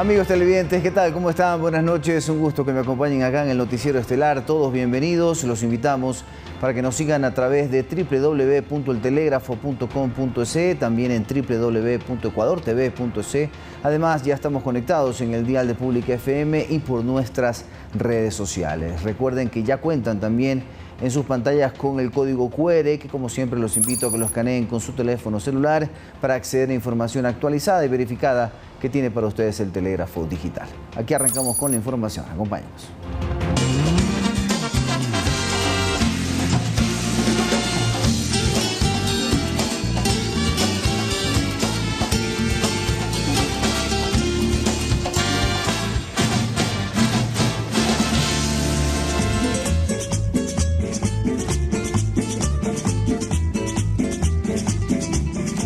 Amigos televidentes, ¿qué tal? ¿Cómo están? Buenas noches, un gusto que me acompañen acá en el Noticiero Estelar. Todos bienvenidos, los invitamos para que nos sigan a través de www.eltelegrafo.com.es, también en www.ecuadortv.es. Además, ya estamos conectados en el dial de Pública FM y por nuestras redes sociales. Recuerden que ya cuentan también en sus pantallas con el código QR, que como siempre los invito a que lo escaneen con su teléfono celular para acceder a información actualizada y verificada que tiene para ustedes el telégrafo digital. Aquí arrancamos con la información. Acompáñenos.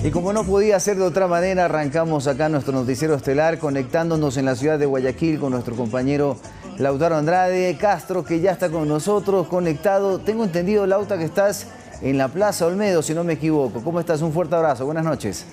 Y como no podía ser de otra manera, arrancamos acá nuestro noticiero estelar conectándonos en la ciudad de Guayaquil con nuestro compañero Lautaro Andrade Castro, que ya está con nosotros conectado. Tengo entendido, Lauta, que estás en la Plaza Olmedo, si no me equivoco. ¿Cómo estás? Un fuerte abrazo. Buenas noches.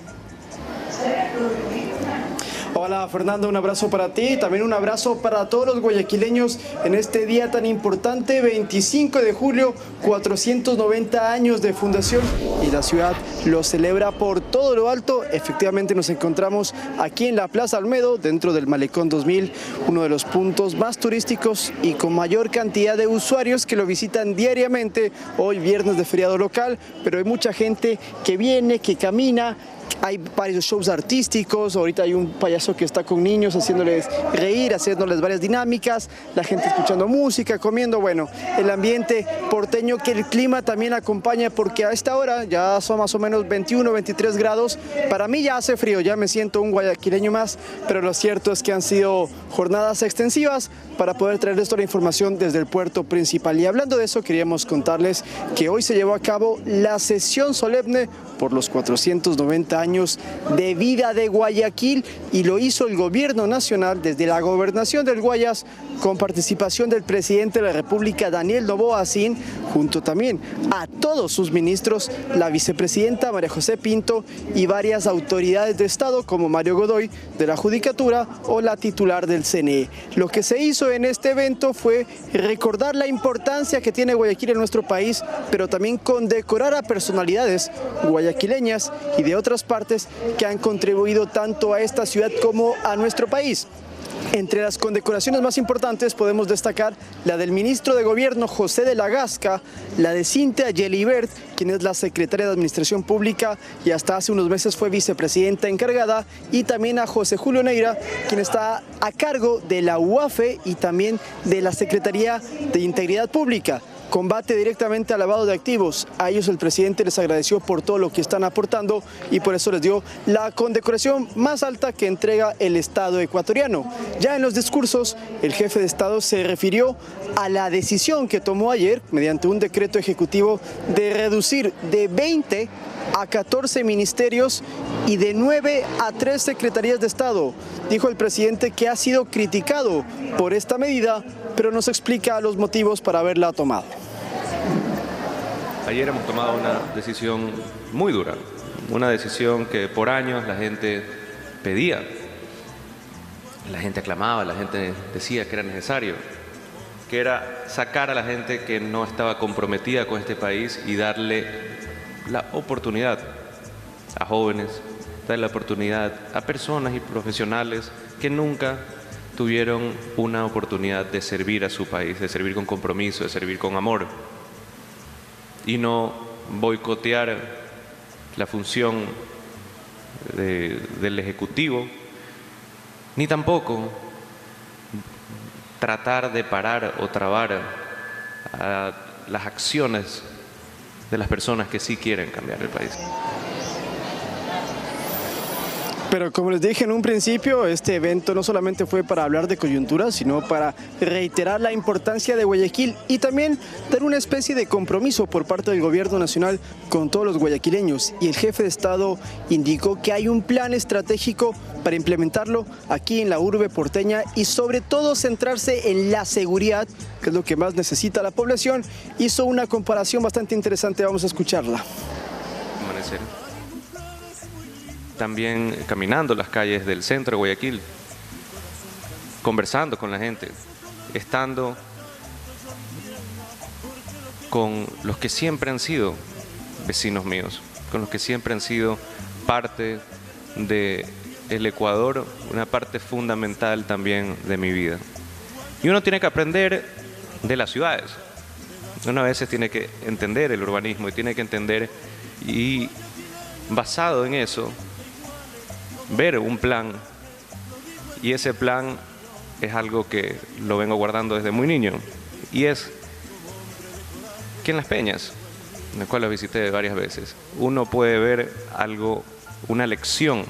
Hola Fernando, un abrazo para ti, también un abrazo para todos los guayaquileños en este día tan importante, 25 de julio, 490 años de fundación y la ciudad lo celebra por todo lo alto. Efectivamente nos encontramos aquí en la Plaza Olmedo, dentro del Malecón 2000, uno de los puntos más turísticos y con mayor cantidad de usuarios que lo visitan diariamente, hoy viernes de feriado local, pero hay mucha gente que viene, que camina. Hay varios shows artísticos, ahorita hay un payaso que está con niños haciéndoles reír, haciéndoles varias dinámicas, la gente escuchando música, comiendo, bueno, el ambiente porteño que el clima también acompaña porque a esta hora ya son más o menos 21, 23 grados, para mí ya hace frío, ya me siento un guayaquileño más, pero lo cierto es que han sido jornadas extensivas para poder traerles toda la información desde el puerto principal. Y hablando de eso, queríamos contarles que hoy se llevó a cabo la sesión solemne por los 490 años de vida de Guayaquil y lo hizo el gobierno nacional desde la gobernación del Guayas con participación del presidente de la República, Daniel Noboa Asín, junto también a todos sus ministros, la vicepresidenta María José Pinto y varias autoridades de Estado como Mario Godoy de la Judicatura o la titular del CNE. Lo que se hizo en este evento fue recordar la importancia que tiene Guayaquil en nuestro país, pero también condecorar a personalidades guayaquileñas y de otras partes que han contribuido tanto a esta ciudad como a nuestro país. Entre las condecoraciones más importantes podemos destacar la del ministro de Gobierno José de la Gasca, la de Cintia Yelibert, quien es la secretaria de Administración Pública y hasta hace unos meses fue vicepresidenta encargada, y también a José Julio Neira, quien está a cargo de la UAFE y también de la Secretaría de Integridad Pública. Combate directamente al lavado de activos. A ellos el presidente les agradeció por todo lo que están aportando y por eso les dio la condecoración más alta que entrega el Estado ecuatoriano. Ya en los discursos, el jefe de Estado se refirió a la decisión que tomó ayer, mediante un decreto ejecutivo, de reducir de 20 a 14 ministerios y de 9 a 3 secretarías de Estado. Dijo el presidente que ha sido criticado por esta medida, pero nos explica los motivos para haberla tomado. Ayer hemos tomado una decisión muy dura, una decisión que por años la gente pedía, la gente aclamaba, la gente decía que era necesario, que era sacar a la gente que no estaba comprometida con este país y darle la oportunidad a jóvenes, darle la oportunidad a personas y profesionales que nunca tuvieron una oportunidad de servir a su país, de servir con compromiso, de servir con amor, y no boicotear la función del Ejecutivo, ni tampoco tratar de parar o trabar a las acciones de las personas que sí quieren cambiar el país. Pero como les dije en un principio, este evento no solamente fue para hablar de coyuntura, sino para reiterar la importancia de Guayaquil y también dar una especie de compromiso por parte del gobierno nacional con todos los guayaquileños. Y el jefe de Estado indicó que hay un plan estratégico para implementarlo aquí en la urbe porteña y sobre todo centrarse en la seguridad, que es lo que más necesita la población. Hizo una comparación bastante interesante, vamos a escucharla. Amanecer. También caminando las calles del centro de Guayaquil, conversando con la gente, estando con los que siempre han sido vecinos míos, con los que siempre han sido parte del Ecuador, una parte fundamental también de mi vida. Y uno tiene que aprender de las ciudades. Uno a veces tiene que entender el urbanismo y tiene que entender, y basado en eso, ver un plan. Y ese plan es algo que lo vengo guardando desde muy niño. Y es que en Las Peñas, en la cual lo visité varias veces, uno puede ver algo, una lección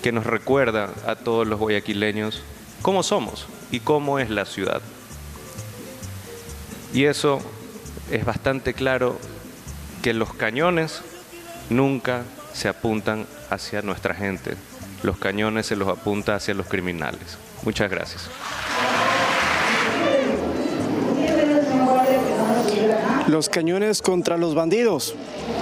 que nos recuerda a todos los guayaquileños cómo somos y cómo es la ciudad. Y eso es bastante claro, que los cañones nunca se apuntan hacia nuestra gente. Los cañones se los apunta hacia los criminales. Muchas gracias. Los cañones contra los bandidos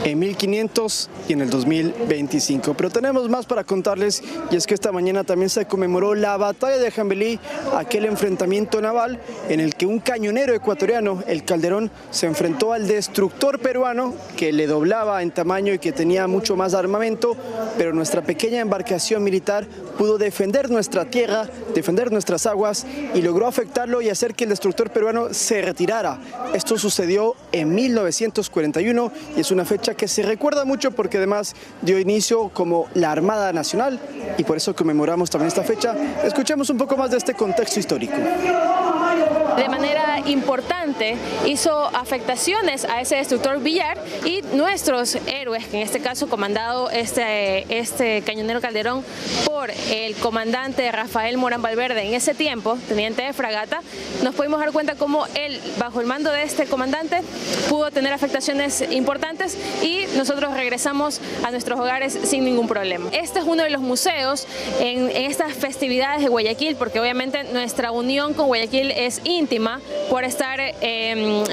en 1500 y en el 2025. Pero tenemos más para contarles, y es que esta mañana también se conmemoró la batalla de Jambelí, aquel enfrentamiento naval en el que un cañonero ecuatoriano, el Calderón, se enfrentó al destructor peruano que le doblaba en tamaño y que tenía mucho más armamento, pero nuestra pequeña embarcación militar pudo defender nuestra tierra, defender nuestras aguas, y logró afectarlo y hacer que el destructor peruano se retirara. Esto sucedió en 1941 y es una fecha que se recuerda mucho porque además dio inicio como la Armada Nacional, y por eso conmemoramos también esta fecha. Escuchemos un poco más de este contexto histórico. De manera importante hizo afectaciones a ese destructor Villar, y nuestros héroes, que en este caso comandado este cañonero Calderón por el comandante Rafael Morán Valverde, en ese tiempo teniente de fragata, nos pudimos dar cuenta cómo él, bajo el mando de este comandante, pudo tener afectaciones importantes y nosotros regresamos a nuestros hogares sin ningún problema. Este es uno de los museos en estas festividades de Guayaquil, porque obviamente nuestra unión con Guayaquil es íntima por estar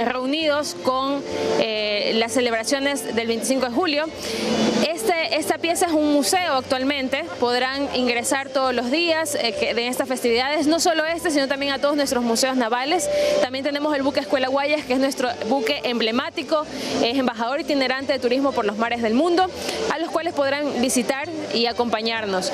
reunidos con las celebraciones del 25 de julio. Esta pieza es un museo actualmente, podrán ingresar todos los días de estas festividades, no solo sino también a todos nuestros museos navales. También tenemos el buque Escuela Guayas, que es nuestro buque emblemático, es embajador itinerante de turismo por los mares del mundo, a los cuales podrán visitar y acompañarnos.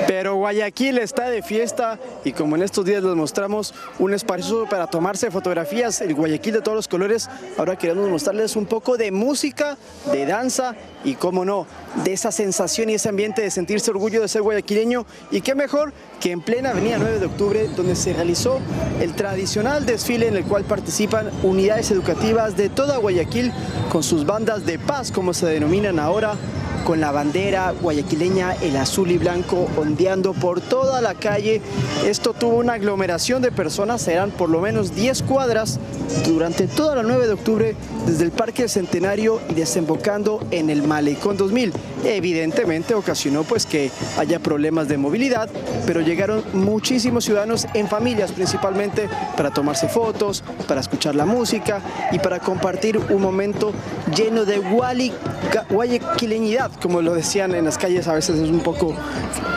Pero Guayaquil está de fiesta, y como en estos días les mostramos un espacio para tomarse fotografías, el Guayaquil de todos los colores, ahora queremos mostrarles un poco de música, de danza y, cómo no, de esa sensación y ese ambiente de sentirse orgullo de ser guayaquileño. Y qué mejor que en plena avenida 9 de octubre, donde se realizó el tradicional desfile en el cual participan unidades educativas de toda Guayaquil con sus bandas de paz, como se denominan ahora, con la bandera guayaquileña, el azul y blanco, ondeando por toda la calle. Esto tuvo una aglomeración de personas, eran por lo menos 10 cuadras durante toda la 9 de octubre, desde el Parque del Centenario y desembocando en el Malecón 2000. Evidentemente ocasionó pues que haya problemas de movilidad, pero llegaron muchísimos ciudadanos en familias principalmente para tomarse fotos, para escuchar la música y para compartir un momento lleno de guayaquileñidad. Como lo decían en las calles, a veces es un poco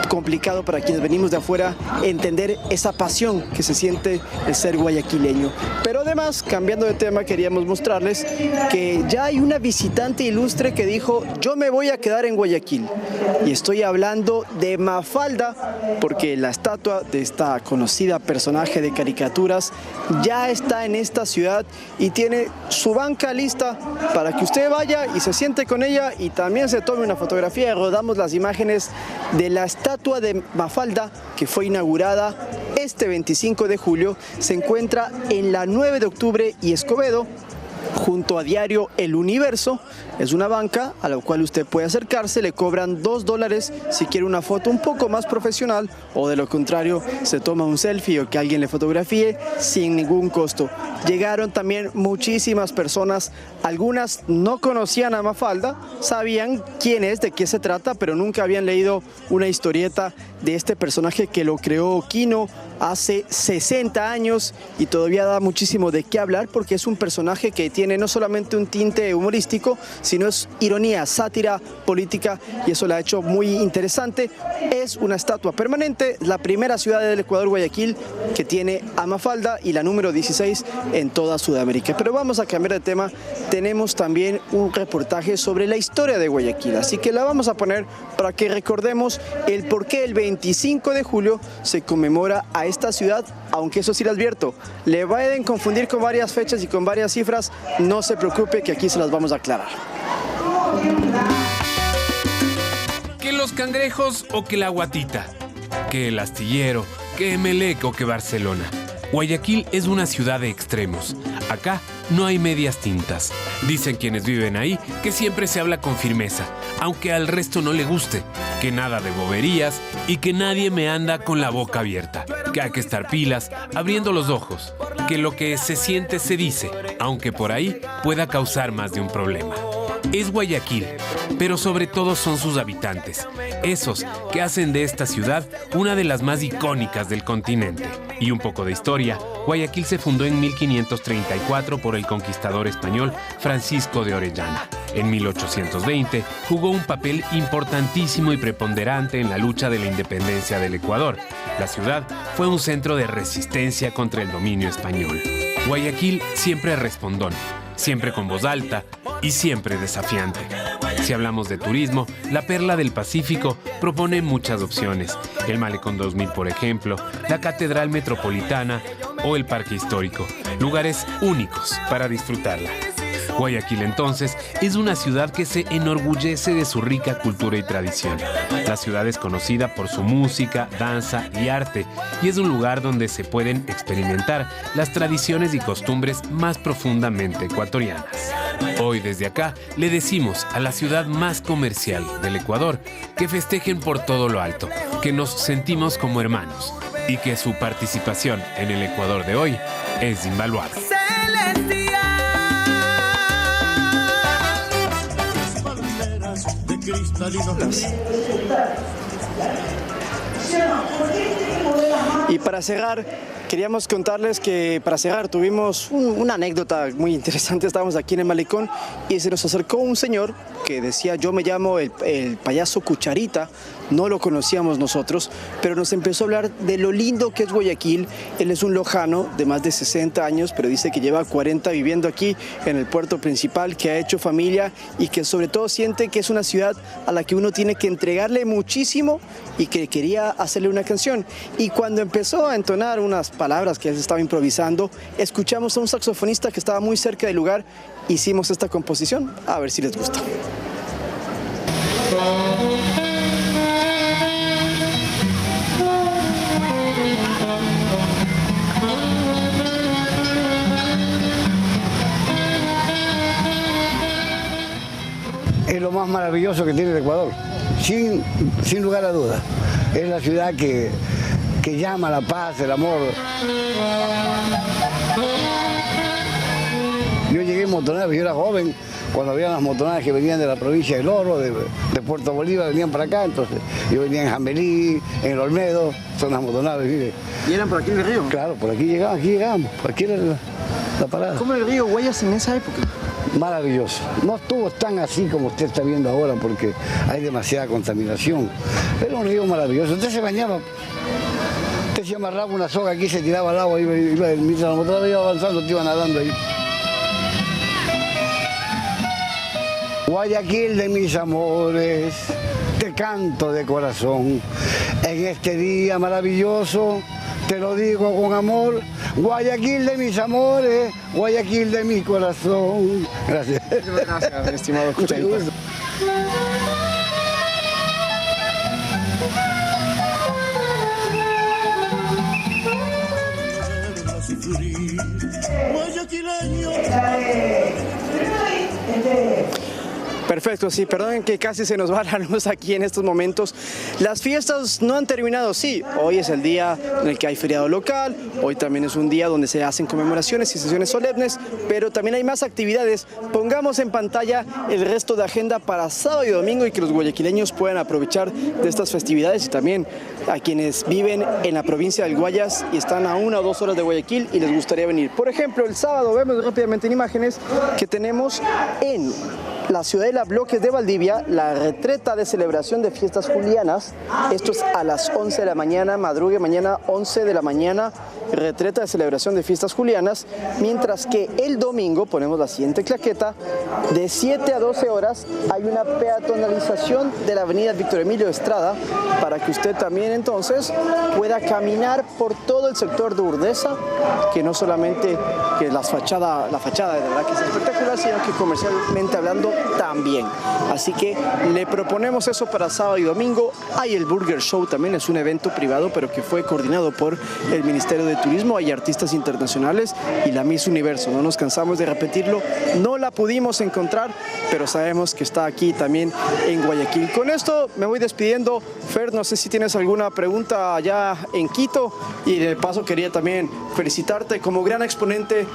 complicado para quienes venimos de afuera entender esa pasión que se siente el ser guayaquileño. Pero además, cambiando de tema, queríamos mostrarles que ya hay una visitante ilustre que dijo: yo me voy a quedar en Guayaquil. Y estoy hablando de Mafalda, porque la estatua de esta conocida personaje de caricaturas ya está en esta ciudad y tiene su banca lista para que usted vaya y se siente con ella y también se tome una fotografía. Rodamos las imágenes de la estatua de Mafalda, que fue inaugurada este 25 de julio. Se encuentra en la 9 de octubre y Escobedo, junto a diario El Universo. Es una banca a la cual usted puede acercarse, le cobran $2 si quiere una foto un poco más profesional, o de lo contrario se toma un selfie o que alguien le fotografíe sin ningún costo. Llegaron también muchísimas personas, algunas no conocían a Mafalda, sabían quién es, de qué se trata, pero nunca habían leído una historieta de este personaje que lo creó Quino hace 60 años y todavía da muchísimo de qué hablar, porque es un personaje que tiene no solamente un tinte humorístico, sino es ironía, sátira política, y eso la ha hecho muy interesante. Es una estatua permanente, la primera ciudad del Ecuador, Guayaquil, que tiene a Mafalda, y la número 16 en toda Sudamérica. Pero vamos a cambiar de tema. Tenemos también un reportaje sobre la historia de Guayaquil, así que la vamos a poner para que recordemos el por qué el 25 de julio se conmemora a esta ciudad, aunque eso sí le advierto, le pueden confundir con varias fechas y con varias cifras, no se preocupe que aquí se las vamos a aclarar. Que los cangrejos o que la guatita, que el astillero, que Emelec o que Barcelona. Guayaquil es una ciudad de extremos. Acá no hay medias tintas. Dicen quienes viven ahí que siempre se habla con firmeza, aunque al resto no le guste, que nada de boberías y que nadie me anda con la boca abierta, que hay que estar pilas, abriendo los ojos, que lo que se siente se dice, aunque por ahí pueda causar más de un problema. Es Guayaquil, pero sobre todo son sus habitantes, esos que hacen de esta ciudad una de las más icónicas del continente. Y un poco de historia, Guayaquil se fundó en 1534 por el conquistador español Francisco de Orellana. En 1820 jugó un papel importantísimo y preponderante en la lucha de la independencia del Ecuador. La ciudad fue un centro de resistencia contra el dominio español. Guayaquil siempre respondón, siempre con voz alta y siempre desafiante. Si hablamos de turismo, la Perla del Pacífico propone muchas opciones. El Malecón 2000, por ejemplo, la Catedral Metropolitana o el Parque Histórico. Lugares únicos para disfrutarla. Guayaquil, entonces, es una ciudad que se enorgullece de su rica cultura y tradición. La ciudad es conocida por su música, danza y arte, y es un lugar donde se pueden experimentar las tradiciones y costumbres más profundamente ecuatorianas. Hoy, desde acá, le decimos a la ciudad más comercial del Ecuador que festejen por todo lo alto, que nos sentimos como hermanos y que su participación en el Ecuador de hoy es invaluable. Y para cerrar, queríamos contarles que tuvimos una anécdota muy interesante. Estábamos aquí en el malecón y se nos acercó un señor que decía: yo me llamo el payaso Cucharita. No lo conocíamos nosotros, pero nos empezó a hablar de lo lindo que es Guayaquil. Él es un lojano de más de 60 años, pero dice que lleva 40 viviendo aquí en el puerto principal, que ha hecho familia y que sobre todo siente que es una ciudad a la que uno tiene que entregarle muchísimo y que quería hacerle una canción. Y cuando empezó a entonar unas palabras que él estaba improvisando, escuchamos a un saxofonista que estaba muy cerca del lugar. Hicimos esta composición, a ver si les gusta. Es lo más maravilloso que tiene el Ecuador, sin lugar a dudas. Es la ciudad que llama a la paz, el amor. Yo llegué en motonadas, yo era joven, cuando había las motonadas que venían de la provincia del Oro, de Puerto Bolívar, venían para acá, entonces yo venía en Jambelí, en el Olmedo, son las motonadas, mire. ¿Y eran por aquí en el río? Claro, por aquí llegamos, aquí era la parada. ¿Cómo era el río Guayas en esa época? Maravilloso. No estuvo tan así como usted está viendo ahora porque hay demasiada contaminación. Era un río maravilloso. Usted se bañaba, usted se amarraba una soga aquí, se tiraba al agua y mientras la motora iba avanzando, te iba nadando ahí. Guayaquil de mis amores, te canto de corazón. En este día maravilloso, te lo digo con amor. Guayaquil de mis amores, Guayaquil de mi corazón. Gracias. Gracias, mi estimado Cucharita. Perfecto, sí, perdonen que casi se nos va la luz aquí en estos momentos. Las fiestas no han terminado, sí. Hoy es el día en el que hay feriado local, hoy también es un día donde se hacen conmemoraciones y sesiones solemnes, pero también hay más actividades. Pongamos en pantalla el resto de agenda para sábado y domingo y que los guayaquileños puedan aprovechar de estas festividades, y también a quienes viven en la provincia del Guayas y están a 1 o 2 horas de Guayaquil y les gustaría venir. Por ejemplo, el sábado vemos rápidamente en imágenes que tenemos en la ciudadela Bloques de Valdivia, la retreta de celebración de fiestas julianas. Esto es a las 11 de la mañana, madrugue mañana 11 de la mañana, retreta de celebración de fiestas julianas, mientras que el domingo, ponemos la siguiente claqueta, de 7 a 12 horas hay una peatonalización de la avenida Víctor Emilio Estrada para que usted también entonces pueda caminar por todo el sector de Urdesa, que no solamente que la fachada de verdad que es espectacular, sino que comercialmente hablando también. Así que le proponemos eso para sábado y domingo. Hay el Burger Show también, es un evento privado, pero que fue coordinado por el Ministerio de Turismo. Hay artistas internacionales y la Miss Universo. No nos cansamos de repetirlo. No la pudimos encontrar, pero sabemos que está aquí también en Guayaquil. Con esto me voy despidiendo. Fer, no sé si tienes alguna pregunta allá en Quito. Y de paso quería también felicitarte como gran exponente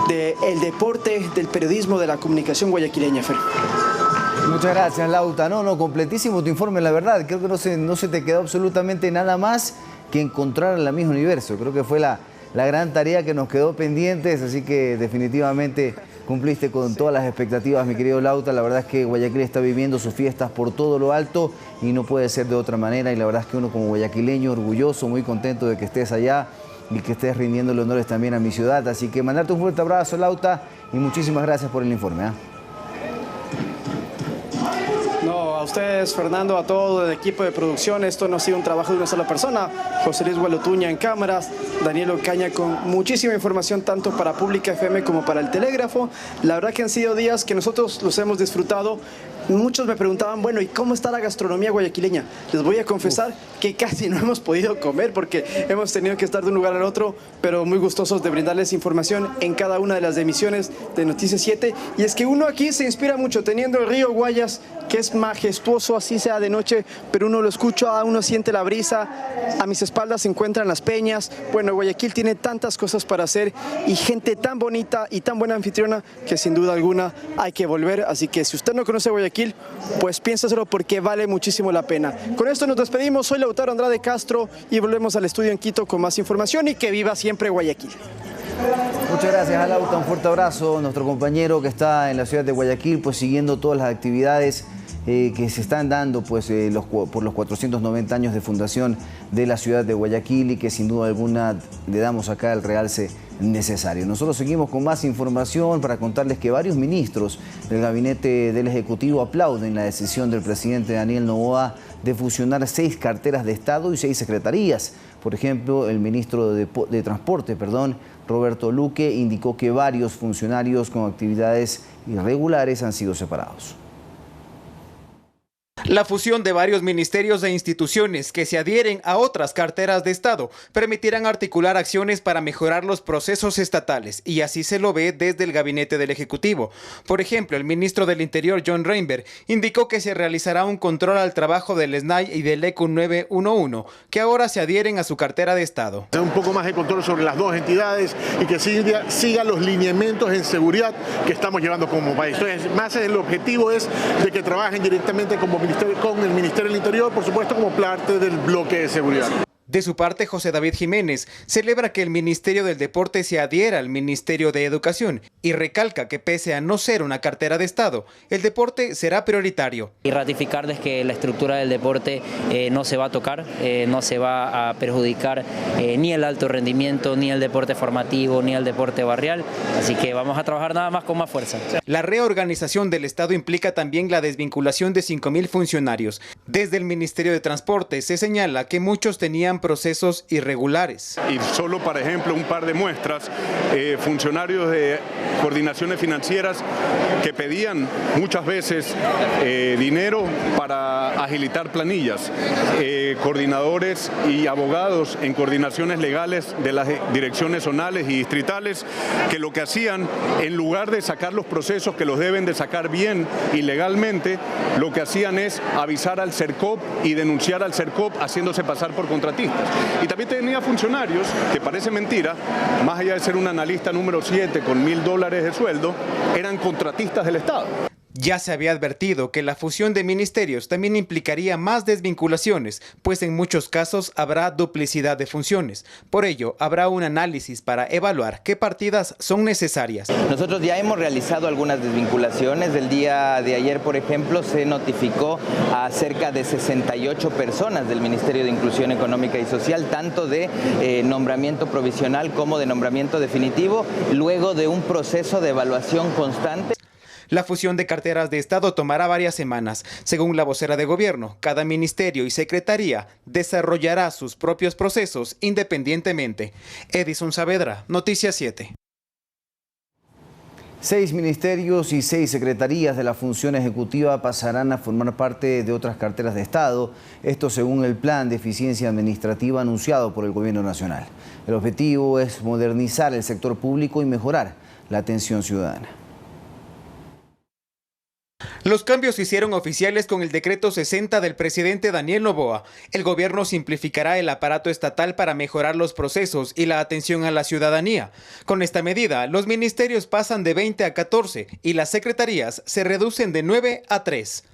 del deporte, del periodismo, de la comunicación guayaquileña, Fer. Muchas gracias, Lauta. No, completísimo tu informe, la verdad. Creo que no se te quedó absolutamente nada más que encontrar la Miss Universo. Creo que fue la gran tarea que nos quedó pendientes, así que definitivamente cumpliste con todas las expectativas, mi querido Lauta. La verdad es que Guayaquil está viviendo sus fiestas por todo lo alto y no puede ser de otra manera. Y la verdad es que uno como guayaquileño, orgulloso, muy contento de que estés allá y que estés rindiéndole honores también a mi ciudad. Así que mandarte un fuerte abrazo, Lauta, y muchísimas gracias por el informe. No, a ustedes, Fernando, a todo el equipo de producción. Esto no ha sido un trabajo de una sola persona. José Luis Gualotuña en cámaras, Daniel Ocaña con muchísima información tanto para Pública FM como para el Telégrafo. La verdad que han sido días que nosotros los hemos disfrutado. Muchos me preguntaban, bueno, ¿y cómo está la gastronomía guayaquileña? Les voy a confesar que casi no hemos podido comer porque hemos tenido que estar de un lugar al otro, pero muy gustosos de brindarles información en cada una de las emisiones de Noticias 7. Y es que uno aquí se inspira mucho teniendo el río Guayas, que es majestuoso, así sea de noche, pero uno lo escucha, uno siente la brisa. A mis espaldas se encuentran las peñas. Bueno, Guayaquil tiene tantas cosas para hacer y gente tan bonita y tan buena anfitriona que sin duda alguna hay que volver. Así que si usted no conoce Guayaquil, pues piénsaselo porque vale muchísimo la pena. Con esto nos despedimos. Soy Lautaro Andrade Castro y volvemos al estudio en Quito con más información y que viva siempre Guayaquil. Muchas gracias, Lauta. Un fuerte abrazo. Nuestro compañero que está en la ciudad de Guayaquil, pues siguiendo todas las actividades que se están dando pues, por los 490 años de fundación de la ciudad de Guayaquil y que sin duda alguna le damos acá el realce necesario. Nosotros seguimos con más información para contarles que varios ministros del gabinete del Ejecutivo aplauden la decisión del presidente Daniel Noboa de fusionar 6 carteras de Estado y 6 secretarías. Por ejemplo, el ministro de Transporte, Roberto Luque, indicó que varios funcionarios con actividades irregulares han sido separados. La fusión de varios ministerios e instituciones que se adhieren a otras carteras de Estado permitirán articular acciones para mejorar los procesos estatales y así se lo ve desde el gabinete del Ejecutivo. Por ejemplo, el ministro del Interior, John Reinberg, indicó que se realizará un control al trabajo del SNAI y del ECU 911, que ahora se adhieren a su cartera de Estado. Un poco más de control sobre las dos entidades y que siga los lineamientos en seguridad que estamos llevando como país. Entonces, más el objetivo es de que trabajen directamente con el Ministerio del Interior, por supuesto, como parte del bloque de seguridad. De su parte, José David Jiménez celebra que el Ministerio del Deporte se adhiera al Ministerio de Educación y recalca que pese a no ser una cartera de Estado, el deporte será prioritario. Y ratificarles que la estructura del deporte no se va a tocar, no se va a perjudicar ni el alto rendimiento, ni el deporte formativo, ni el deporte barrial, así que vamos a trabajar nada más con más fuerza. La reorganización del Estado implica también la desvinculación de 5.000 funcionarios. Desde el Ministerio de Transporte se señala que muchos tenían procesos irregulares. Y solo, por ejemplo, un par de muestras, funcionarios de coordinaciones financieras que pedían muchas veces dinero para agilitar planillas, coordinadores y abogados en coordinaciones legales de las direcciones zonales y distritales, que lo que hacían, en lugar de sacar los procesos que los deben de sacar bien y legalmente, lo que hacían es avisar al CERCOP y denunciar al CERCOP haciéndose pasar por contratistas. Y también tenía funcionarios, que parece mentira, más allá de ser un analista número 7 con $1.000 de sueldo, eran contratistas del Estado. Ya se había advertido que la fusión de ministerios también implicaría más desvinculaciones, pues en muchos casos habrá duplicidad de funciones. Por ello, habrá un análisis para evaluar qué partidas son necesarias. Nosotros ya hemos realizado algunas desvinculaciones. El día de ayer, por ejemplo, se notificó a cerca de 68 personas del Ministerio de Inclusión Económica y Social, tanto de nombramiento provisional como de nombramiento definitivo, luego de un proceso de evaluación constante. La fusión de carteras de Estado tomará varias semanas. Según la vocera de gobierno, cada ministerio y secretaría desarrollará sus propios procesos independientemente. Edison Saavedra, Noticias 7. 6 ministerios y 6 secretarías de la función ejecutiva pasarán a formar parte de otras carteras de Estado, esto según el plan de eficiencia administrativa anunciado por el Gobierno Nacional. El objetivo es modernizar el sector público y mejorar la atención ciudadana. Los cambios se hicieron oficiales con el decreto 60 del presidente Daniel Noboa. El gobierno simplificará el aparato estatal para mejorar los procesos y la atención a la ciudadanía. Con esta medida, los ministerios pasan de 20 a 14 y las secretarías se reducen de 9 a 3.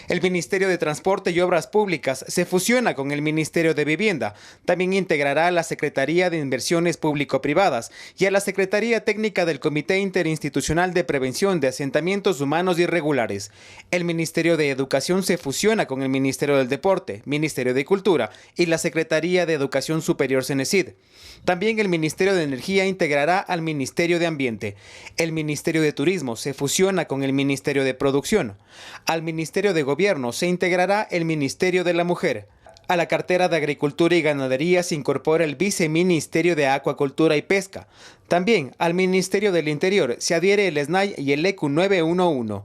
El Ministerio de Transporte y Obras Públicas se fusiona con el Ministerio de Vivienda. También integrará a la Secretaría de Inversiones Público-Privadas y a la Secretaría Técnica del Comité Interinstitucional de Prevención de Asentamientos Humanos Irregulares. El Ministerio de Educación se fusiona con el Ministerio del Deporte, Ministerio de Cultura y la Secretaría de Educación Superior Cenecid. También el Ministerio de Energía integrará al Ministerio de Ambiente. El Ministerio de Turismo se fusiona con el Ministerio de Producción. Al Ministerio de Gobierno se integrará el Ministerio de la Mujer. A la cartera de Agricultura y Ganadería se incorpora el Viceministerio de Acuacultura y Pesca. También al Ministerio del Interior se adhiere el SNAI y el ECU 911.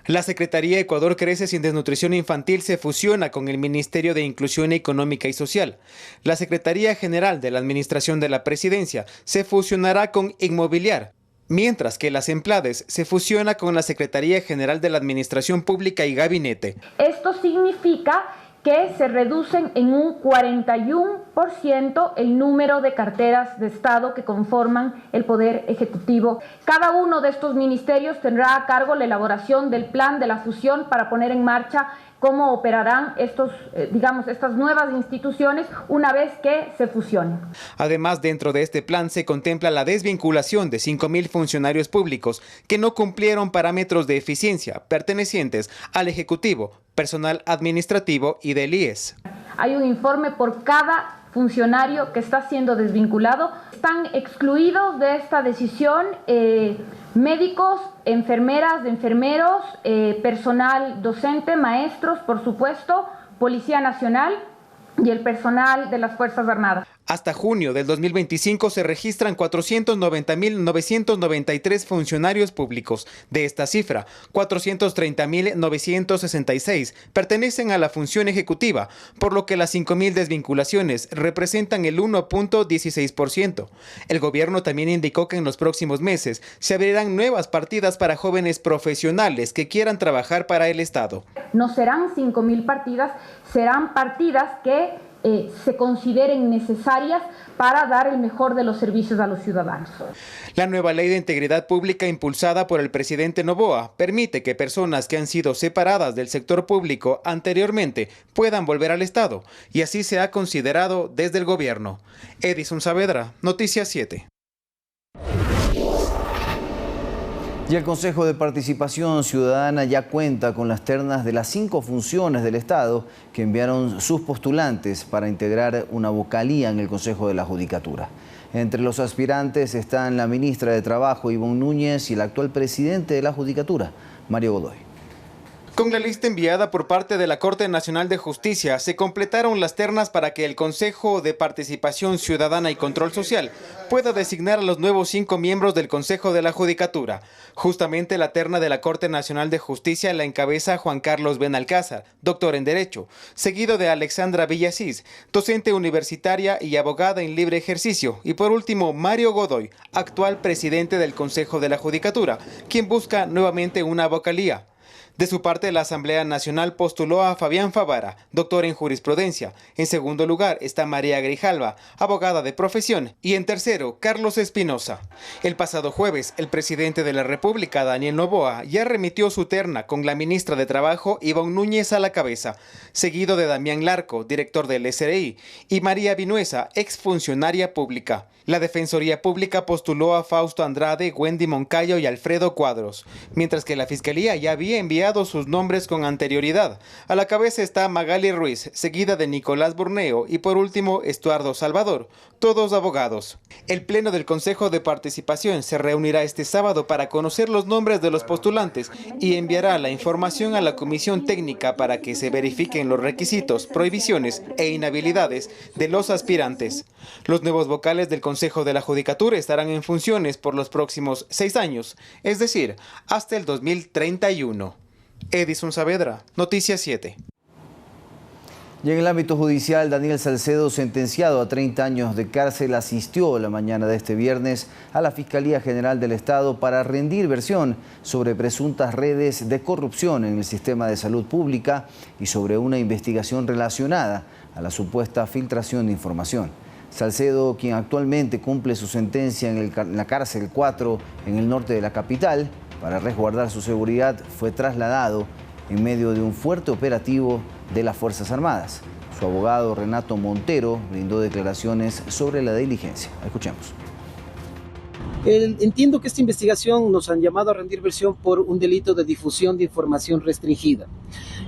La Secretaría Ecuador Crece sin Desnutrición Infantil se fusiona con el Ministerio de Inclusión Económica y Social. La Secretaría General de la Administración de la Presidencia se fusionará con Inmobiliar, mientras que las Emplades se fusiona con la Secretaría General de la Administración Pública y Gabinete. Esto significa que se reducen en un 41% el número de carteras de Estado que conforman el Poder Ejecutivo. Cada uno de estos ministerios tendrá a cargo la elaboración del plan de la fusión para poner en marcha cómo operarán estas nuevas instituciones una vez que se fusionen. Además, dentro de este plan se contempla la desvinculación de 5.000 funcionarios públicos que no cumplieron parámetros de eficiencia pertenecientes al Ejecutivo, personal administrativo y del IES. Hay un informe por cada funcionario que está siendo desvinculado. Están excluidos de esta decisión médicos, enfermeras, enfermeros, personal docente, maestros, por supuesto, Policía Nacional y el personal de las Fuerzas Armadas. Hasta junio del 2025 se registran 490.993 funcionarios públicos. De esta cifra, 430.966 pertenecen a la función ejecutiva, por lo que las 5.000 desvinculaciones representan el 1.16%. El gobierno también indicó que en los próximos meses se abrirán nuevas partidas para jóvenes profesionales que quieran trabajar para el Estado. No serán 5.000 partidas, serán partidas que se consideren necesarias para dar el mejor de los servicios a los ciudadanos. La nueva ley de integridad pública impulsada por el presidente Noboa permite que personas que han sido separadas del sector público anteriormente puedan volver al Estado, y así se ha considerado desde el gobierno. Edison Saavedra, Noticias 7. Y el Consejo de Participación Ciudadana ya cuenta con las ternas de las 5 funciones del Estado que enviaron sus postulantes para integrar una vocalía en el Consejo de la Judicatura. Entre los aspirantes están la ministra de Trabajo, Ivonne Núñez, y el actual presidente de la Judicatura, Mario Godoy. Con la lista enviada por parte de la Corte Nacional de Justicia, se completaron las ternas para que el Consejo de Participación Ciudadana y Control Social pueda designar a los nuevos 5 miembros del Consejo de la Judicatura. Justamente la terna de la Corte Nacional de Justicia la encabeza Juan Carlos Benalcázar, doctor en Derecho, seguido de Alexandra Villasís, docente universitaria y abogada en libre ejercicio, y por último Mario Godoy, actual presidente del Consejo de la Judicatura, quien busca nuevamente una vocalía. De su parte, la Asamblea Nacional postuló a Fabián Favara, doctor en jurisprudencia. En segundo lugar está María Grijalva, abogada de profesión. Y en tercero, Carlos Espinosa. El pasado jueves, el presidente de la República, Daniel Noboa, ya remitió su terna con la ministra de Trabajo, Ivonne Núñez, a la cabeza, seguido de Damián Larco, director del SRI, y María Vinuesa, exfuncionaria pública. La Defensoría Pública postuló a Fausto Andrade, Wendy Moncayo y Alfredo Cuadros, mientras que la Fiscalía ya había enviado sus nombres con anterioridad. A la cabeza está Magali Ruiz, seguida de Nicolás Burneo y por último Estuardo Salvador, todos abogados. El Pleno del Consejo de Participación se reunirá este sábado para conocer los nombres de los postulantes y enviará la información a la Comisión Técnica para que se verifiquen los requisitos, prohibiciones e inhabilidades de los aspirantes. Los nuevos vocales del Consejo de la Judicatura estarán en funciones por los próximos 6 años, es decir, hasta el 2031. Edison Saavedra, Noticias 7. Y en el ámbito judicial, Daniel Salcedo, sentenciado a 30 años de cárcel, asistió la mañana de este viernes a la Fiscalía General del Estado para rendir versión sobre presuntas redes de corrupción en el sistema de salud pública y sobre una investigación relacionada a la supuesta filtración de información. Salcedo, quien actualmente cumple su sentencia en la cárcel 4 en el norte de la capital, para resguardar su seguridad, fue trasladado en medio de un fuerte operativo de las Fuerzas Armadas. Su abogado Renato Montero brindó declaraciones sobre la diligencia. Escuchemos. Entiendo que esta investigación nos han llamado a rendir versión por un delito de difusión de información restringida.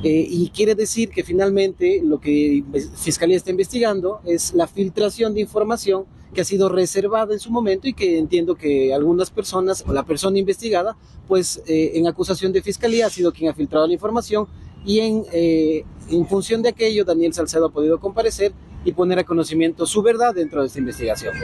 Y quiere decir que finalmente lo que Fiscalía está investigando es la filtración de información que ha sido reservada en su momento y que entiendo que algunas personas o la persona investigada, pues en acusación de Fiscalía ha sido quien ha filtrado la información y en función de aquello Daniel Salcedo ha podido comparecer y poner a conocimiento su verdad dentro de esta investigación.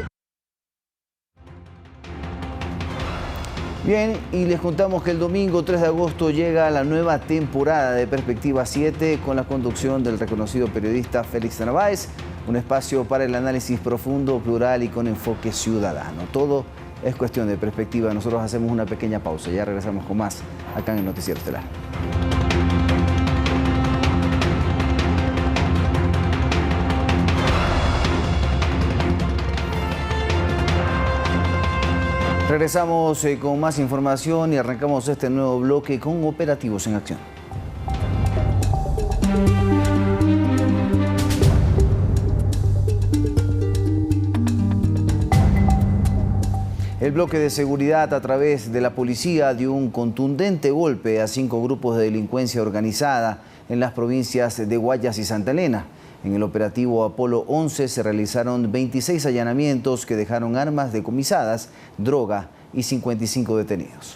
Bien, y les contamos que el domingo 3 de agosto llega la nueva temporada de Perspectiva 7 con la conducción del reconocido periodista Félix Narváez, un espacio para el análisis profundo, plural y con enfoque ciudadano. Todo es cuestión de perspectiva. Nosotros hacemos una pequeña pausa, ya regresamos con más acá en el Noticiero Estelar. Regresamos con más información y arrancamos este nuevo bloque con operativos en acción. El bloque de seguridad a través de la policía dio un contundente golpe a 5 grupos de delincuencia organizada en las provincias de Guayas y Santa Elena. En el operativo Apolo 11 se realizaron 26 allanamientos que dejaron armas decomisadas, droga y 55 detenidos.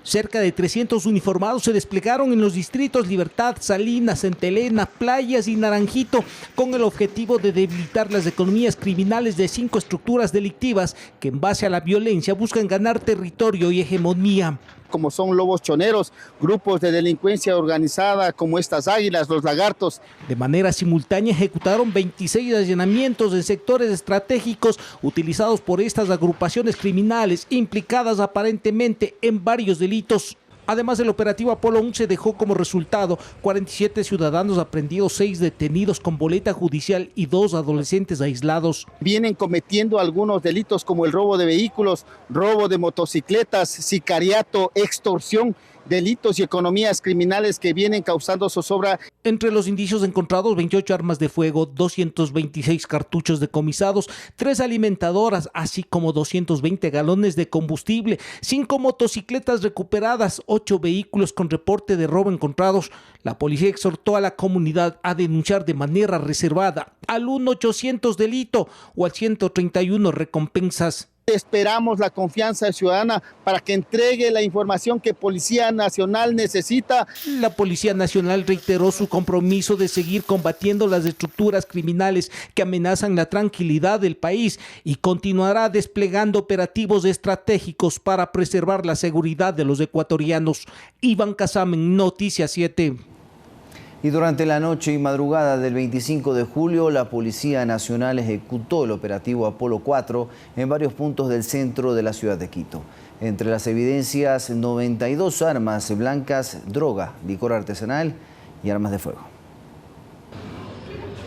Cerca de 300 uniformados se desplegaron en los distritos Libertad, Salinas, Santa Elena, Playas y Naranjito con el objetivo de debilitar las economías criminales de 5 estructuras delictivas que en base a la violencia buscan ganar territorio y hegemonía. Como son lobos choneros, grupos de delincuencia organizada como estas águilas, los lagartos. De manera simultánea ejecutaron 26 allanamientos en sectores estratégicos utilizados por estas agrupaciones criminales implicadas aparentemente en varios delitos. Además, el operativo Apolo 11 dejó como resultado 47 ciudadanos aprehendidos, 6 detenidos con boleta judicial y 2 adolescentes aislados. Vienen cometiendo algunos delitos como el robo de vehículos, robo de motocicletas, sicariato, extorsión, delitos y economías criminales que vienen causando zozobra. Entre los indicios encontrados, 28 armas de fuego, 226 cartuchos decomisados, 3 alimentadoras, así como 220 galones de combustible, 5 motocicletas recuperadas, 8 vehículos con reporte de robo encontrados. La policía exhortó a la comunidad a denunciar de manera reservada al 1-800 delito o al 131 recompensas. Esperamos la confianza ciudadana para que entregue la información que Policía Nacional necesita. La Policía Nacional reiteró su compromiso de seguir combatiendo las estructuras criminales que amenazan la tranquilidad del país y continuará desplegando operativos estratégicos para preservar la seguridad de los ecuatorianos. Iván Casamen, Noticias 7. Y durante la noche y madrugada del 25 de julio, la Policía Nacional ejecutó el operativo Apolo 4 en varios puntos del centro de la ciudad de Quito. Entre las evidencias, 92 armas blancas, droga, licor artesanal y armas de fuego.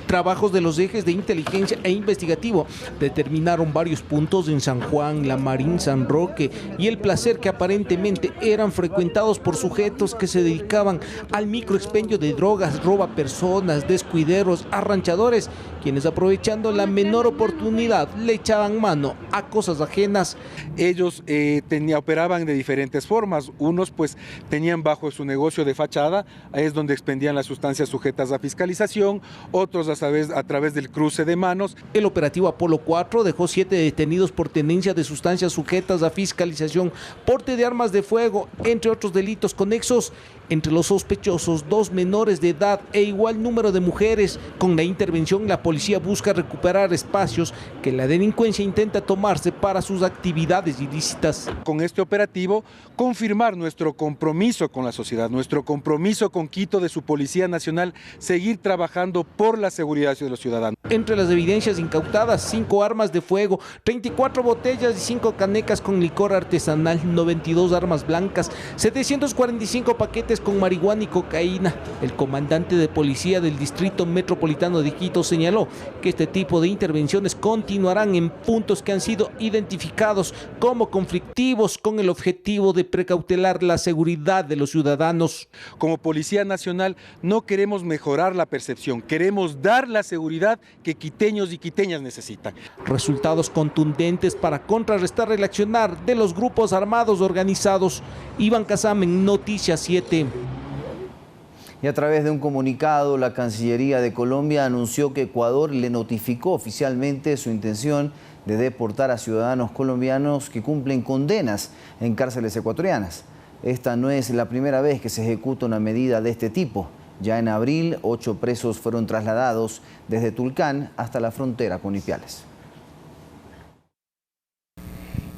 Trabajos de los ejes de inteligencia e investigativo determinaron varios puntos en San Juan, La Marín, San Roque y El Placer que aparentemente eran frecuentados por sujetos que se dedicaban al microexpendio de drogas, roba personas, descuideros, arranchadores, quienes aprovechando la menor oportunidad le echaban mano a cosas ajenas. Ellos operaban de diferentes formas. Unos pues tenían bajo su negocio de fachada, es donde expendían las sustancias sujetas a fiscalización, otros a través del cruce de manos. El operativo Apolo 4 dejó 7 detenidos por tenencia de sustancias sujetas a fiscalización, porte de armas de fuego, entre otros delitos conexos. Entre los sospechosos, 2 menores de edad e igual número de mujeres. Con la intervención, la policía busca recuperar espacios que la delincuencia intenta tomarse para sus actividades ilícitas. Con este operativo, confirmar nuestro compromiso con la sociedad, nuestro compromiso con Quito de su Policía Nacional, seguir trabajando por la seguridad de los ciudadanos. Entre las evidencias incautadas, 5 armas de fuego, 34 botellas y 5 canecas con licor artesanal, 92 armas blancas, 745 paquetes con marihuana y cocaína. El comandante de policía del Distrito Metropolitano de Quito señaló que este tipo de intervenciones continuarán en puntos que han sido identificados como conflictivos con el objetivo de precautelar la seguridad de los ciudadanos. Como Policía Nacional no queremos mejorar la percepción, queremos dar la seguridad que quiteños y quiteñas necesitan. Resultados contundentes para contrarrestar el accionar de los grupos armados organizados. Iván Casamen, Noticias 7. Y a través de un comunicado, la Cancillería de Colombia anunció que Ecuador le notificó oficialmente su intención de deportar a ciudadanos colombianos que cumplen condenas en cárceles ecuatorianas. Esta no es la primera vez que se ejecuta una medida de este tipo. Ya en abril, 8 presos fueron trasladados desde Tulcán hasta la frontera con Ipiales.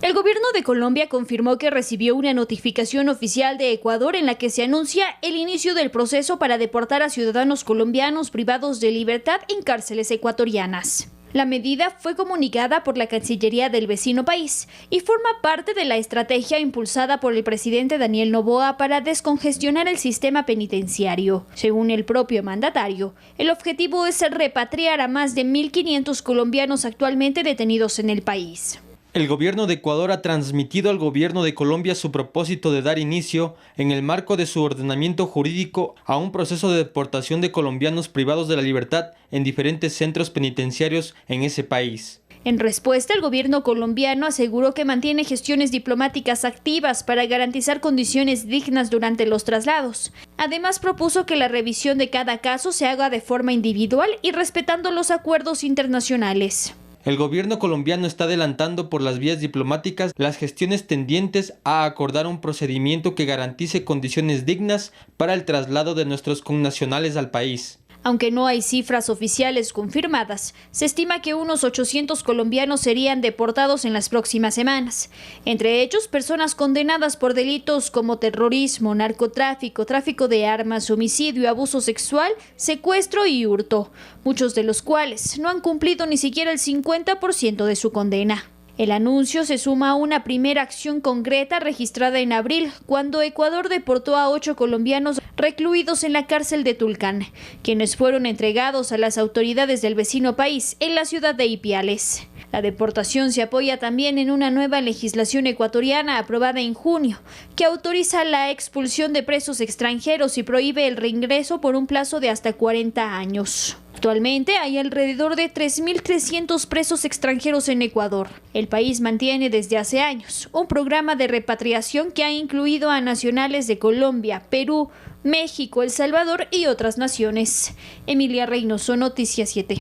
El gobierno de Colombia confirmó que recibió una notificación oficial de Ecuador en la que se anuncia el inicio del proceso para deportar a ciudadanos colombianos privados de libertad en cárceles ecuatorianas. La medida fue comunicada por la Cancillería del vecino país y forma parte de la estrategia impulsada por el presidente Daniel Noboa para descongestionar el sistema penitenciario. Según el propio mandatario, el objetivo es repatriar a más de 1.500 colombianos actualmente detenidos en el país. El gobierno de Ecuador ha transmitido al gobierno de Colombia su propósito de dar inicio, en el marco de su ordenamiento jurídico, a un proceso de deportación de colombianos privados de la libertad en diferentes centros penitenciarios en ese país. En respuesta, el gobierno colombiano aseguró que mantiene gestiones diplomáticas activas para garantizar condiciones dignas durante los traslados. Además, propuso que la revisión de cada caso se haga de forma individual y respetando los acuerdos internacionales. El gobierno colombiano está adelantando por las vías diplomáticas las gestiones tendientes a acordar un procedimiento que garantice condiciones dignas para el traslado de nuestros connacionales al país. Aunque no hay cifras oficiales confirmadas, se estima que unos 800 colombianos serían deportados en las próximas semanas. Entre ellos, personas condenadas por delitos como terrorismo, narcotráfico, tráfico de armas, homicidio, abuso sexual, secuestro y hurto, muchos de los cuales no han cumplido ni siquiera el 50% de su condena. El anuncio se suma a una primera acción concreta registrada en abril, cuando Ecuador deportó a 8 colombianos recluidos en la cárcel de Tulcán, quienes fueron entregados a las autoridades del vecino país en la ciudad de Ipiales. La deportación se apoya también en una nueva legislación ecuatoriana aprobada en junio, que autoriza la expulsión de presos extranjeros y prohíbe el reingreso por un plazo de hasta 40 años. Actualmente hay alrededor de 3.300 presos extranjeros en Ecuador. El país mantiene desde hace años un programa de repatriación que ha incluido a nacionales de Colombia, Perú, México, El Salvador y otras naciones. Emilia Reynoso, Noticias 7.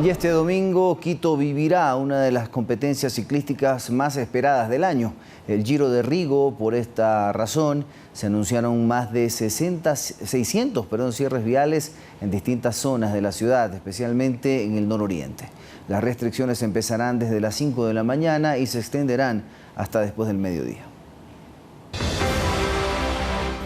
Y este domingo Quito vivirá una de las competencias ciclísticas más esperadas del año, el Giro de Rigo. Por esta razón se anunciaron más de 600 cierres viales en distintas zonas de la ciudad, especialmente en el nororiente. Las restricciones empezarán desde las 5 de la mañana y se extenderán hasta después del mediodía.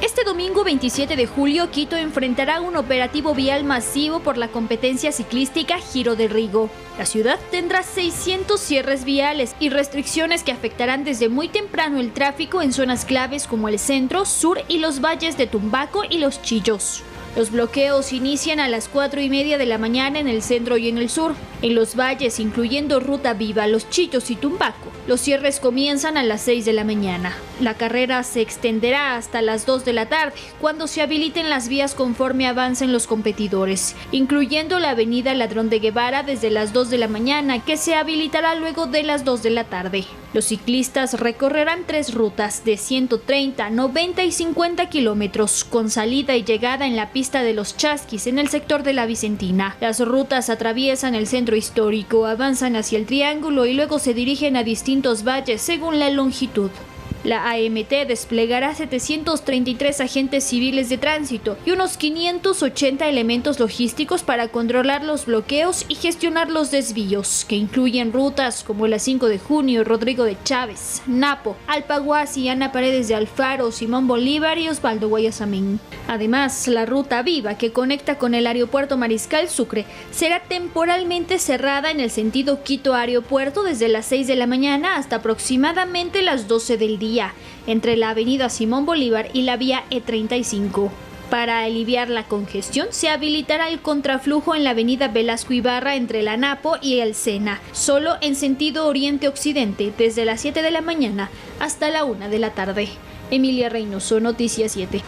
Este domingo 27 de julio, Quito enfrentará un operativo vial masivo por la competencia ciclística Giro de Rigo. La ciudad tendrá 600 cierres viales y restricciones que afectarán desde muy temprano el tráfico en zonas claves como el centro, sur y los valles de Tumbaco y Los Chillos. Los bloqueos inician a las 4:30 de la mañana en el centro y en el sur. En los valles, incluyendo Ruta Viva, Los Chillos y Tumbaco, los cierres comienzan a las 6 de la mañana. La carrera se extenderá hasta las 2 de la tarde, cuando se habiliten las vías conforme avancen los competidores, incluyendo la avenida Ladrón de Guevara desde las 2 de la mañana, que se habilitará luego de las 2 de la tarde. Los ciclistas recorrerán 3 rutas de 130, 90 y 50 kilómetros, con salida y llegada en la pista de Los Chasquis, en el sector de la Vicentina. Las rutas atraviesan el centro histórico, avanzan hacia el Triángulo y luego se dirigen a distintos valles según la longitud. La AMT desplegará 733 agentes civiles de tránsito y unos 580 elementos logísticos para controlar los bloqueos y gestionar los desvíos, que incluyen rutas como la 5 de junio, Rodrigo de Chávez, Napo, Alpaguasi, Ana Paredes de Alfaro, Simón Bolívar y Osvaldo Guayasamín. Además, la ruta Viva, que conecta con el aeropuerto Mariscal Sucre, será temporalmente cerrada en el sentido Quito-Aeropuerto desde las 6 de la mañana hasta aproximadamente las 12 del día, entre la avenida Simón Bolívar y la vía E35. Para aliviar la congestión, se habilitará el contraflujo en la avenida Velasco Ibarra entre la Napo y el Sena, solo en sentido oriente-occidente, desde las 7 de la mañana hasta la 1 de la tarde. Emilia Reynoso, Noticias 7.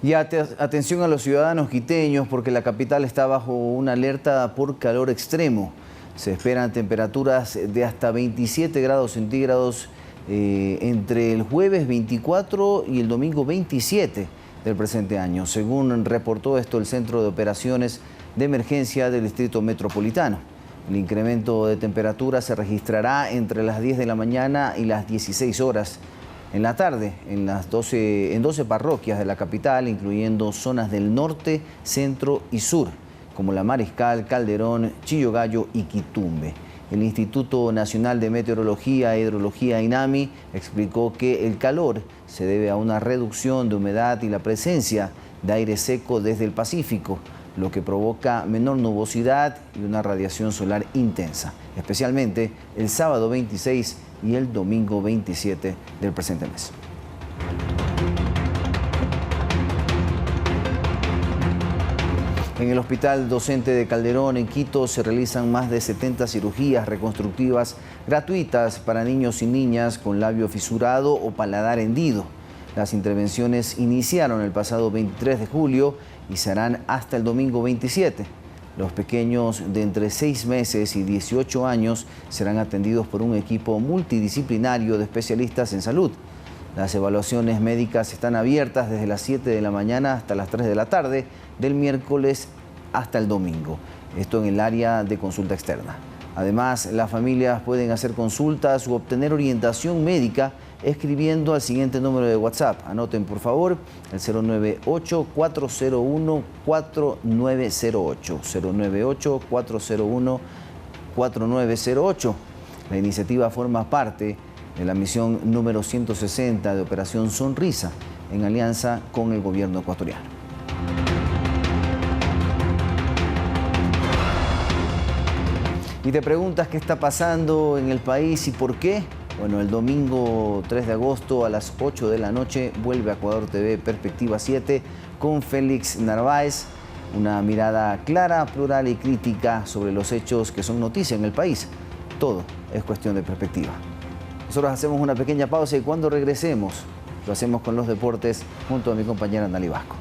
Y atención a los ciudadanos quiteños, porque la capital está bajo una alerta por calor extremo. Se esperan temperaturas de hasta 27 grados centígrados entre el jueves 24 y el domingo 27 del presente año, según reportó esto el Centro de Operaciones de Emergencia del Distrito Metropolitano. El incremento de temperatura se registrará entre las 10 de la mañana y las 16 horas en la tarde en 12 parroquias de la capital, incluyendo zonas del norte, centro y sur, como La Mariscal, Calderón, Chillogallo y Quitumbe. El Instituto Nacional de Meteorología e Hidrología, INAMI, explicó que el calor se debe a una reducción de humedad y la presencia de aire seco desde el Pacífico, lo que provoca menor nubosidad y una radiación solar intensa, especialmente el sábado 26 y el domingo 27 del presente mes. En el Hospital Docente de Calderón, en Quito, se realizan más de 70 cirugías reconstructivas gratuitas para niños y niñas con labio fisurado o paladar hendido. Las intervenciones iniciaron el pasado 23 de julio y se harán hasta el domingo 27. Los pequeños de entre 6 meses y 18 años serán atendidos por un equipo multidisciplinario de especialistas en salud. Las evaluaciones médicas están abiertas desde las 7 de la mañana hasta las 3 de la tarde, del miércoles hasta el domingo. Esto en el área de consulta externa. Además, las familias pueden hacer consultas u obtener orientación médica escribiendo al siguiente número de WhatsApp. Anoten, por favor, el 098-401-4908. 098-401-4908. La iniciativa forma parte de la misión número 160 de Operación Sonrisa, en alianza con el gobierno ecuatoriano. Y te preguntas qué está pasando en el país y por qué. Bueno, el domingo 3 de agosto a las 8 de la noche vuelve a Ecuador TV Perspectiva 7 con Félix Narváez. Una mirada clara, plural y crítica sobre los hechos que son noticia en el país. Todo es cuestión de perspectiva. Nosotros hacemos una pequeña pausa y cuando regresemos lo hacemos con los deportes junto a mi compañera Nali Vasco.